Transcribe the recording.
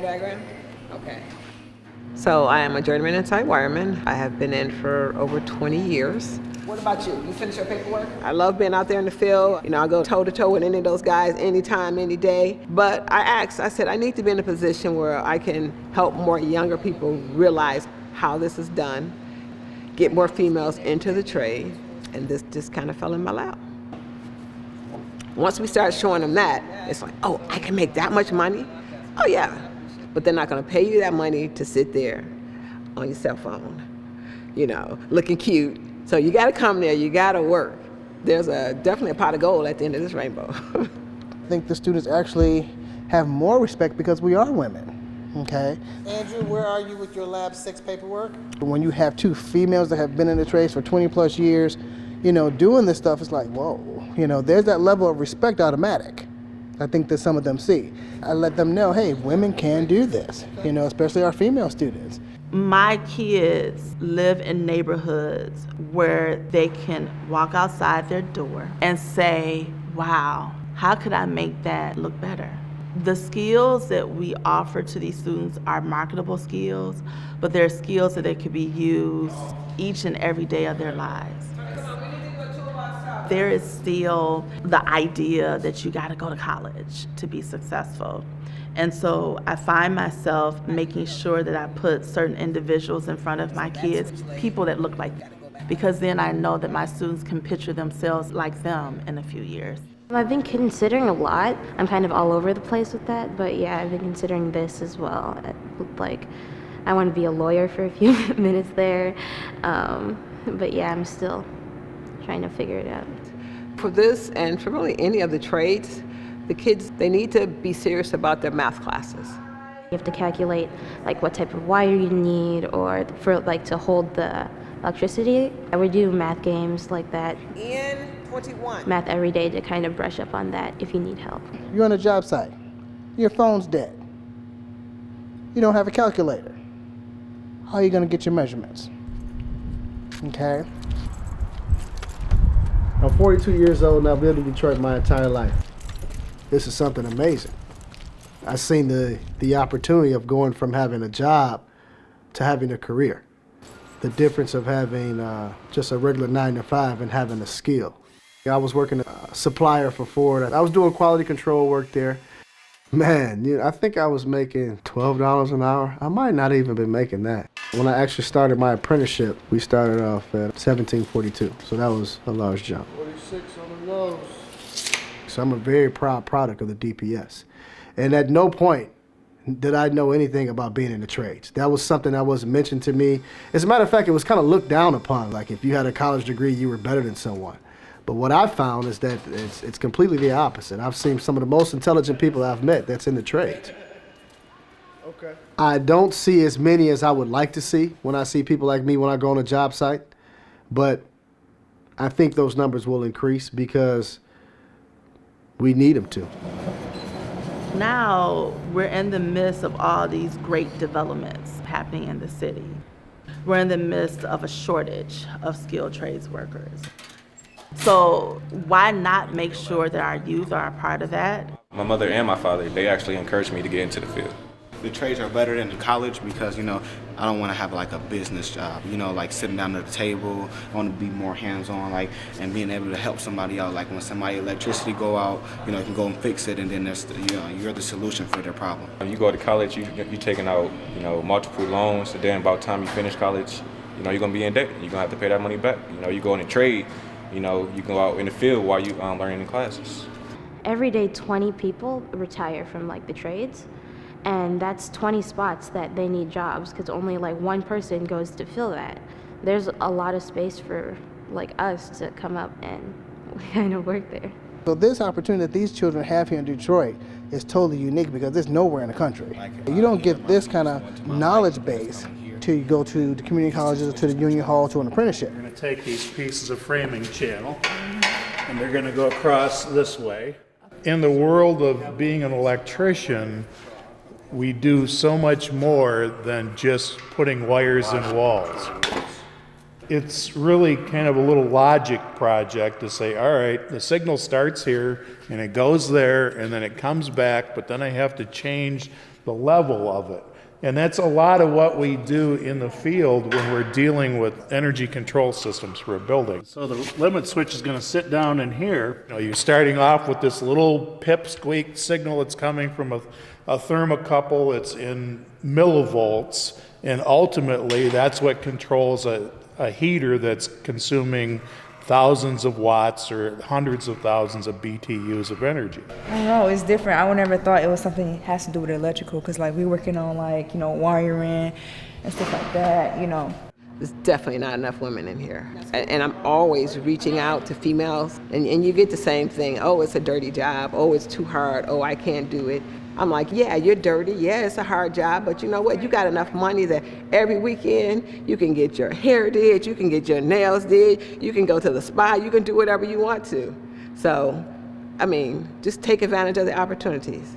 schematic diagram? Okay. So I am a journeyman inside wireman. I have been in for over 20 years. What about you? You finished your paperwork? I love being out there in the field. You know, I go toe to toe with any of those guys anytime, any day. But I said, I need to be in a position where I can help more younger people realize how this is done, get more females into the trade, and this just kind of fell in my lap. Once we start showing them that, it's like, oh, I can make that much money? Oh yeah. But they're not gonna pay you that money to sit there on your cell phone, you know, looking cute. So you gotta come there, you gotta work. There's definitely a pot of gold at the end of this rainbow. I think the students actually have more respect because we are women, okay? Andrew, where are you with your Lab 6 paperwork? When you have two females that have been in the trades for 20 plus years, you know, doing this stuff, it's like, whoa, you know, there's that level of respect automatic. I think that some of them see. I let them know, hey, women can do this, you know, especially our female students. My kids live in neighborhoods where they can walk outside their door and say, wow, how could I make that look better? The skills that we offer to these students are marketable skills, but they're skills that they could be used each and every day of their lives. There is still the idea that you gotta go to college to be successful. And so I find myself making sure that I put certain individuals in front of my kids, people that look like that, because then I know that my students can picture themselves like them in a few years. I've been considering a lot. I'm kind of all over the place with that, but yeah, I've been considering this as well. Like, I want to be a lawyer for a few minutes there, but yeah, I'm still trying to figure it out. For this, and for really any of the trades, the kids, they need to be serious about their math classes. You have to calculate like what type of wire you need, or for like to hold the electricity. I would do math games like that. In 21. Math every day to kind of brush up on that if you need help. You're on a job site, your phone's dead. You don't have a calculator. How are you gonna get your measurements? Okay? I'm 42 years old and I've lived in Detroit my entire life. This is something amazing. I've seen the opportunity of going from having a job to having a career. The difference of having just a regular 9 to 5 and having a skill. I was working a supplier for Ford. I was doing quality control work there. Man, you know, I think I was making $12 an hour. I might not even been making that. When I actually started my apprenticeship, we started off at $17.42, so that was a large jump. 46 on the nose. So I'm a very proud product of the DPS. And at no point did I know anything about being in the trades. That was something that wasn't mentioned to me. As a matter of fact, it was kind of looked down upon, like if you had a college degree, you were better than someone. But what I found is that it's completely the opposite. I've seen some of the most intelligent people I've met that's in the trades. Okay. I don't see as many as I would like to see when I see people like me when I go on a job site, but I think those numbers will increase because we need them to. Now we're in the midst of all these great developments happening in the city. We're in the midst of a shortage of skilled trades workers. So why not make sure that our youth are a part of that? My mother and my father, they actually encouraged me to get into the field. The trades are better than college because, you know, I don't want to have like a business job, you know, like sitting down at the table. I want to be more hands-on, like, and being able to help somebody out. Like when somebody electricity go out, you know, you can go and fix it, and then there's, you know, you're the solution for their problem. When you go to college, you're taking out, you know, multiple loans, and then about the time you finish college, you know, you're going to be in debt. You're going to have to pay that money back. You know, you go in a trade, you know, you can go out in the field while you learning in classes. Every day 20 people retire from like the trades, and that's 20 spots that they need jobs because only like one person goes to fill that. There's a lot of space for like us to come up and kind of work there. So this opportunity that these children have here in Detroit is totally unique because there's nowhere in the country. You don't get this kind of knowledge base till you go to the community colleges or to the union hall to an apprenticeship. We're going to take these pieces of framing channel and they're going to go across this way. In the world of being an electrician, we do so much more than just putting wires in walls. It's really kind of a little logic project to say, all right, the signal starts here and it goes there and then it comes back, but then I have to change the the level of it. And that's a lot of what we do in the field when we're dealing with energy control systems for a building. So the limit switch is going to sit down in here. You're starting off with this little pipsqueak signal that's coming from a thermocouple. It's in millivolts, and ultimately that's what controls a heater that's consuming thousands of watts or hundreds of thousands of BTUs of energy. I don't know, it's different. I would never thought it was something that has to do with electrical, because like we working on like, wiring and stuff like that, There's definitely not enough women in here. And I'm always reaching out to females, and you get the same thing. Oh, it's a dirty job. Oh, it's too hard. Oh, I can't do it. I'm like, yeah, you're dirty. Yeah, it's a hard job, but you know what? You got enough money that every weekend you can get your hair did, you can get your nails did, you can go to the spa, you can do whatever you want to. So, I mean, just take advantage of the opportunities.